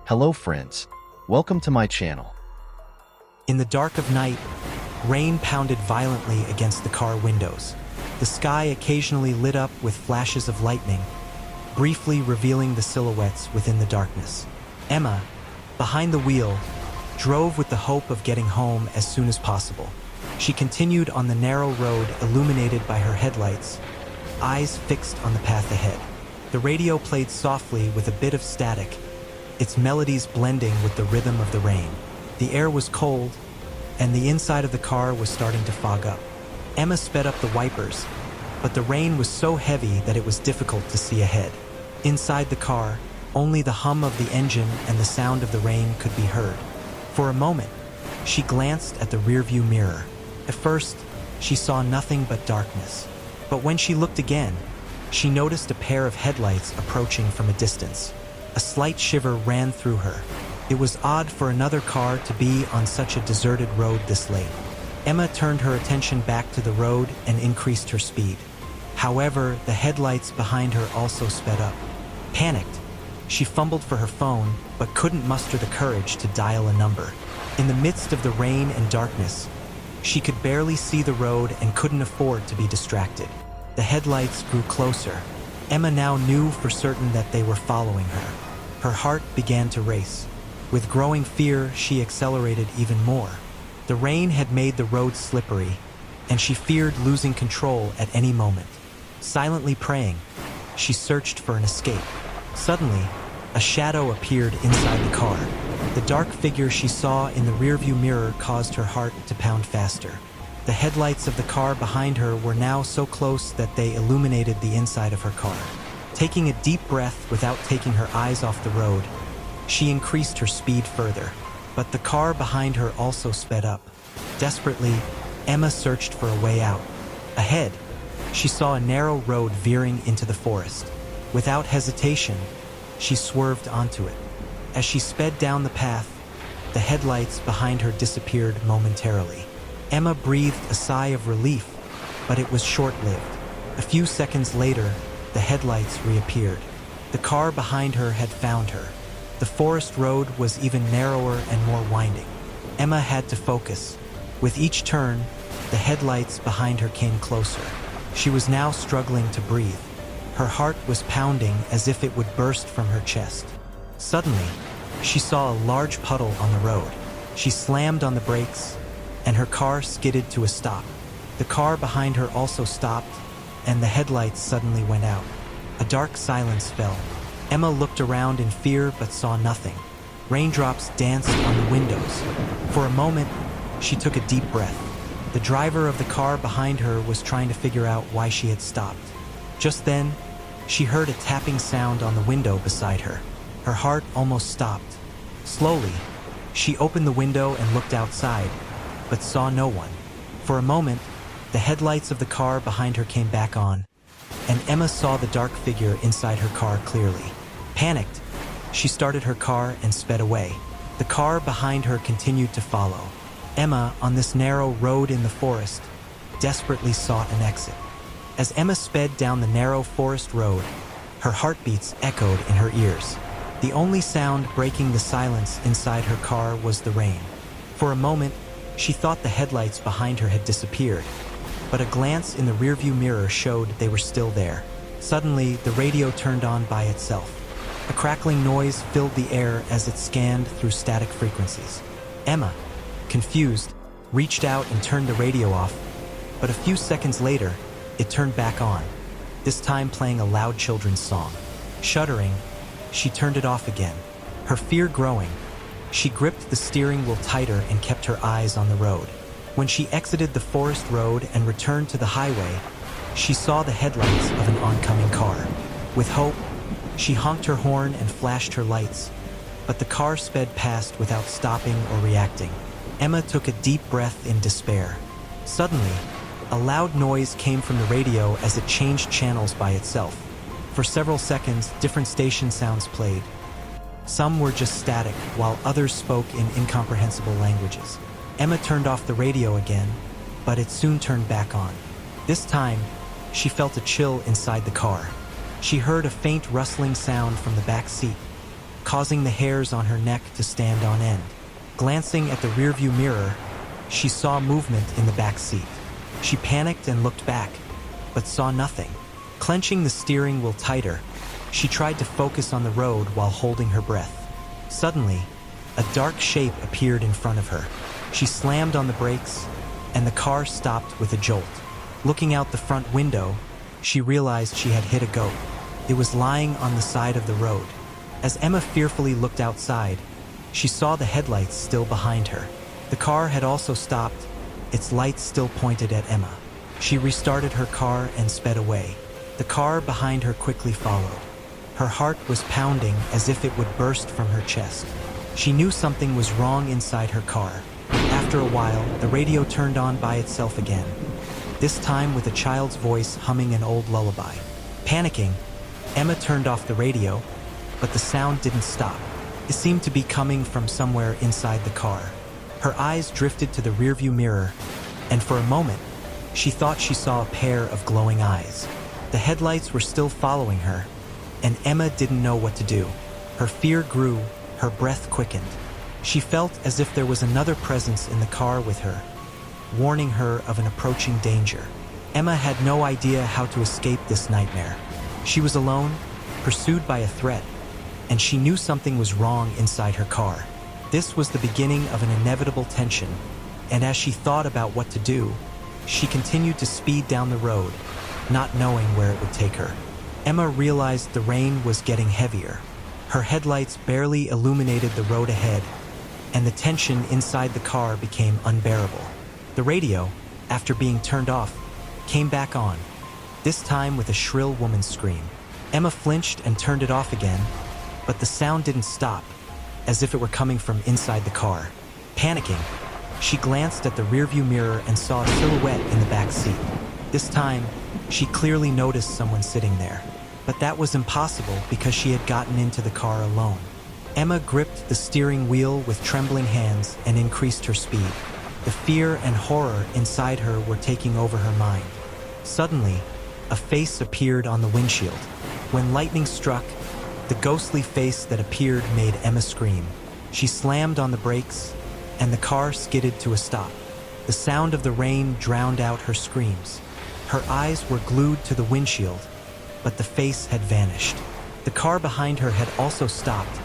Hello friends, welcome to my channel. In the dark of night, rain pounded violently against the car windows. The sky occasionally lit up with flashes of lightning, briefly revealing the silhouettes within the darkness. Emma, behind the wheel, drove with the hope of getting home as soon as possible. She continued on the narrow road illuminated by her headlights, eyes fixed on the path ahead. The radio played softly with a bit of static, its melodies blending with the rhythm of the rain. The air was cold, and the inside of the car was starting to fog up. Emma sped up the wipers, but the rain was so heavy that it was difficult to see ahead. Inside the car, only the hum of the engine and the sound of the rain could be heard. For a moment, she glanced at the rearview mirror. At first, she saw nothing but darkness. But when she looked again, she noticed a pair of headlights approaching from a distance. A slight shiver ran through her. It was odd for another car to be on such a deserted road this late. Emma turned her attention back to the road and increased her speed. However, the headlights behind her also sped up. Panicked, she fumbled for her phone, but couldn't muster the courage to dial a number. In the midst of the rain and darkness, she could barely see the road and couldn't afford to be distracted. The headlights grew closer. Emma now knew for certain that they were following her. Her heart began to race. With growing fear, she accelerated even more. The rain had made the road slippery, and she feared losing control at any moment. Silently praying, she searched for an escape. Suddenly, a shadow appeared inside the car. The dark figure she saw in the rearview mirror caused her heart to pound faster. The headlights of the car behind her were now so close that they illuminated the inside of her car. Taking a deep breath without taking her eyes off the road, she increased her speed further. But the car behind her also sped up. Desperately, Emma searched for a way out. Ahead, she saw a narrow road veering into the forest. Without hesitation, she swerved onto it. As she sped down the path, the headlights behind her disappeared momentarily. Emma breathed a sigh of relief, but it was short-lived. A few seconds later, the headlights reappeared. The car behind her had found her. The forest road was even narrower and more winding. Emma had to focus. With each turn, the headlights behind her came closer. She was now struggling to breathe. Her heart was pounding as if it would burst from her chest. Suddenly, she saw a large puddle on the road. She slammed on the brakes, and her car skidded to a stop. The car behind her also stopped, and the headlights suddenly went out. A dark silence fell. Emma looked around in fear but saw nothing. Raindrops danced on the windows. For a moment, she took a deep breath. The driver of the car behind her was trying to figure out why she had stopped. Just then, she heard a tapping sound on the window beside her. Her heart almost stopped. Slowly, she opened the window and looked outside, but saw no one. For a moment, the headlights of the car behind her came back on, and Emma saw the dark figure inside her car clearly. Panicked, she started her car and sped away. The car behind her continued to follow. Emma, on this narrow road in the forest, desperately sought an exit. As Emma sped down the narrow forest road, her heartbeats echoed in her ears. The only sound breaking the silence inside her car was the rain. For a moment, she thought the headlights behind her had disappeared, but a glance in the rearview mirror showed they were still there. Suddenly, the radio turned on by itself. A crackling noise filled the air as it scanned through static frequencies. Emma, confused, reached out and turned the radio off, but a few seconds later, it turned back on, this time playing a loud children's song. Shuddering, she turned it off again. Her fear growing, she gripped the steering wheel tighter and kept her eyes on the road. When she exited the forest road and returned to the highway, she saw the headlights of an oncoming car. With hope, she honked her horn and flashed her lights, but the car sped past without stopping or reacting. Emma took a deep breath in despair. Suddenly, a loud noise came from the radio as it changed channels by itself. For several seconds, different station sounds played. Some were just static, while others spoke in incomprehensible languages. Emma turned off the radio again, but it soon turned back on. This time, she felt a chill inside the car. She heard a faint rustling sound from the back seat. causing the hairs on her neck to stand on end. Glancing at the rearview mirror, she saw movement in the back seat. She panicked and looked back, but saw nothing. Clenching the steering wheel tighter, she tried to focus on the road while holding her breath. Suddenly, a dark shape appeared in front of her. She slammed on the brakes, and the car stopped with a jolt. Looking out the front window, she realized she had hit a goat. It was lying on the side of the road. As Emma fearfully looked outside, she saw the headlights still behind her. The car had also stopped, its lights still pointed at Emma. She restarted her car and sped away. The car behind her quickly followed. Her heart was pounding as if it would burst from her chest. She knew something was wrong inside her car. After a while, the radio turned on by itself again, this time with a child's voice humming an old lullaby. Panicking, Emma turned off the radio, but the sound didn't stop. It seemed to be coming from somewhere inside the car. Her eyes drifted to the rearview mirror, and for a moment, she thought she saw a pair of glowing eyes. The headlights were still following her, and Emma didn't know what to do. Her fear grew, her breath quickened. She felt as if there was another presence in the car with her, warning her of an approaching danger. Emma had no idea how to escape this nightmare. She was alone, pursued by a threat, and she knew something was wrong inside her car. This was the beginning of an inevitable tension, and as she thought about what to do, she continued to speed down the road, not knowing where it would take her. Emma realized the rain was getting heavier. Her headlights barely illuminated the road ahead, and the tension inside the car became unbearable. The radio, after being turned off, came back on, this time with a shrill woman's scream. Emma flinched and turned it off again, but the sound didn't stop, as if it were coming from inside the car. Panicking, she glanced at the rearview mirror and saw a silhouette in the back seat. This time, she clearly noticed someone sitting there, but that was impossible because she had gotten into the car alone. Emma gripped the steering wheel with trembling hands and increased her speed. The fear and horror inside her were taking over her mind. Suddenly, a face appeared on the windshield. When lightning struck, the ghostly face that appeared made Emma scream. She slammed on the brakes, and the car skidded to a stop. The sound of the rain drowned out her screams. Her eyes were glued to the windshield, but the face had vanished. The car behind her had also stopped,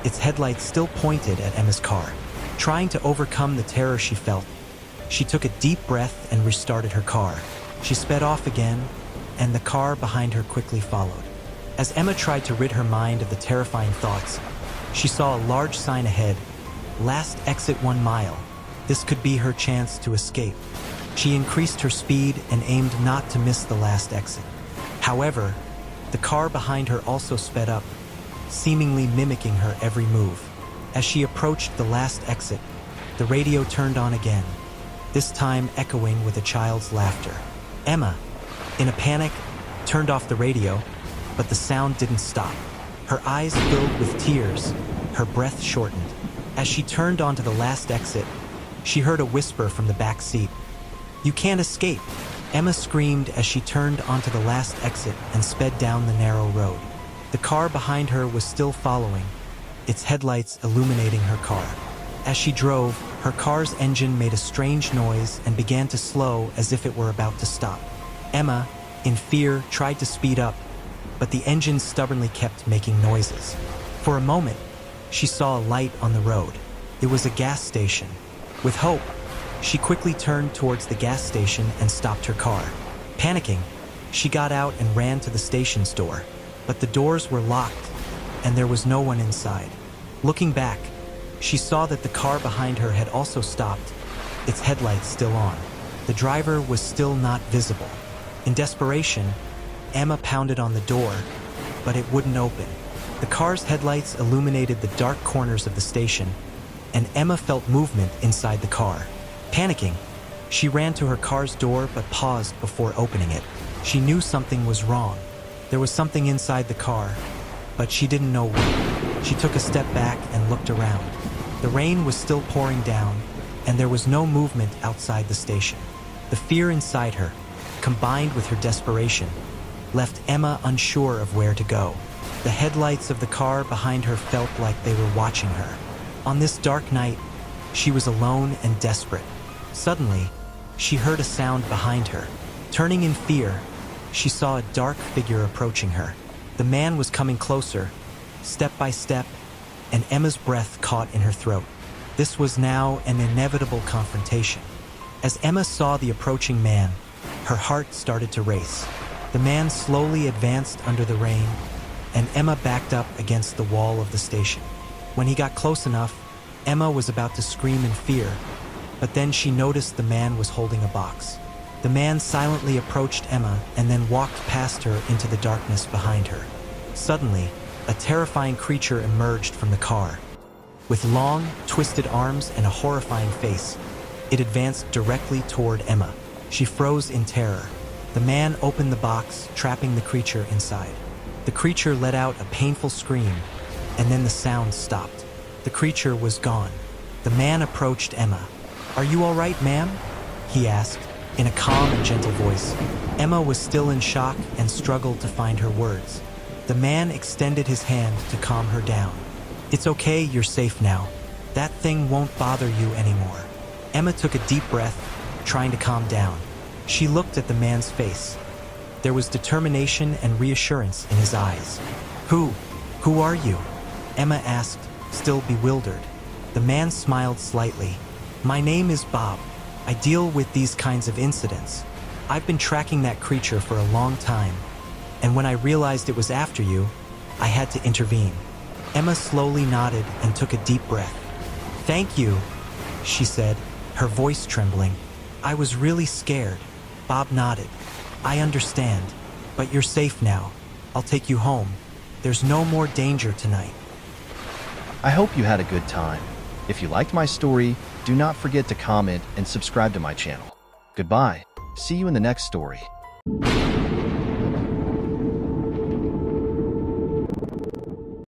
its headlights still pointed at Emma's car. Trying to overcome the terror she felt, she took a deep breath and restarted her car. She sped off again, and the car behind her quickly followed. As Emma tried to rid her mind of the terrifying thoughts, she saw a large sign ahead, "Last exit 1 mile." This could be her chance to escape. She increased her speed and aimed not to miss the last exit. However, the car behind her also sped up, seemingly mimicking her every move. As she approached the last exit, the radio turned on again, this time echoing with a child's laughter. Emma, in a panic, turned off the radio, but the sound didn't stop. Her eyes filled with tears, her breath shortened. As she turned onto the last exit, she heard a whisper from the back seat. "You can't escape!" Emma screamed as she turned onto the last exit and sped down the narrow road. The car behind her was still following, its headlights illuminating her car. As she drove, her car's engine made a strange noise and began to slow as if it were about to stop. Emma, in fear, tried to speed up, but the engine stubbornly kept making noises. For a moment, she saw a light on the road. It was a gas station. With hope, she quickly turned towards the gas station and stopped her car. Panicking, she got out and ran to the station's door, but the doors were locked, and there was no one inside. Looking back, she saw that the car behind her had also stopped, its headlights still on. The driver was still not visible. In desperation, Emma pounded on the door, but it wouldn't open. The car's headlights illuminated the dark corners of the station, and Emma felt movement inside the car. Panicking, she ran to her car's door but paused before opening it. She knew something was wrong. There was something inside the car, but she didn't know what. She took a step back and looked around. The rain was still pouring down, and there was no movement outside the station. The fear inside her, combined with her desperation, left Emma unsure of where to go. The headlights of the car behind her felt like they were watching her. On this dark night, she was alone and desperate. Suddenly, she heard a sound behind her. Turning in fear, she saw a dark figure approaching her. The man was coming closer, step by step, and Emma's breath caught in her throat. This was now an inevitable confrontation. As Emma saw the approaching man, her heart started to race. The man slowly advanced under the rain, and Emma backed up against the wall of the station. When he got close enough, Emma was about to scream in fear, but then she noticed the man was holding a box. The man silently approached Emma and then walked past her into the darkness behind her. Suddenly, a terrifying creature emerged from the car. With long, twisted arms and a horrifying face, it advanced directly toward Emma. She froze in terror. The man opened the box, trapping the creature inside. The creature let out a painful scream, and then the sound stopped. The creature was gone. The man approached Emma. "Are you all right, ma'am?" he asked, in a calm and gentle voice. Emma was still in shock and struggled to find her words. The man extended his hand to calm her down. "It's okay, you're safe now. That thing won't bother you anymore." Emma took a deep breath, trying to calm down. She looked at the man's face. There was determination and reassurance in his eyes. Who are you?" Emma asked, still bewildered. The man smiled slightly. "My name is Bob. I deal with these kinds of incidents. I've been tracking that creature for a long time, and when I realized it was after you, I had to intervene." Emma slowly nodded and took a deep breath. "Thank you," she said, her voice trembling. "I was really scared." Bob nodded. "I understand, but you're safe now. I'll take you home. There's no more danger tonight." I hope you had a good time. If you liked my story, do not forget to comment and subscribe to my channel. Goodbye. See you in the next story.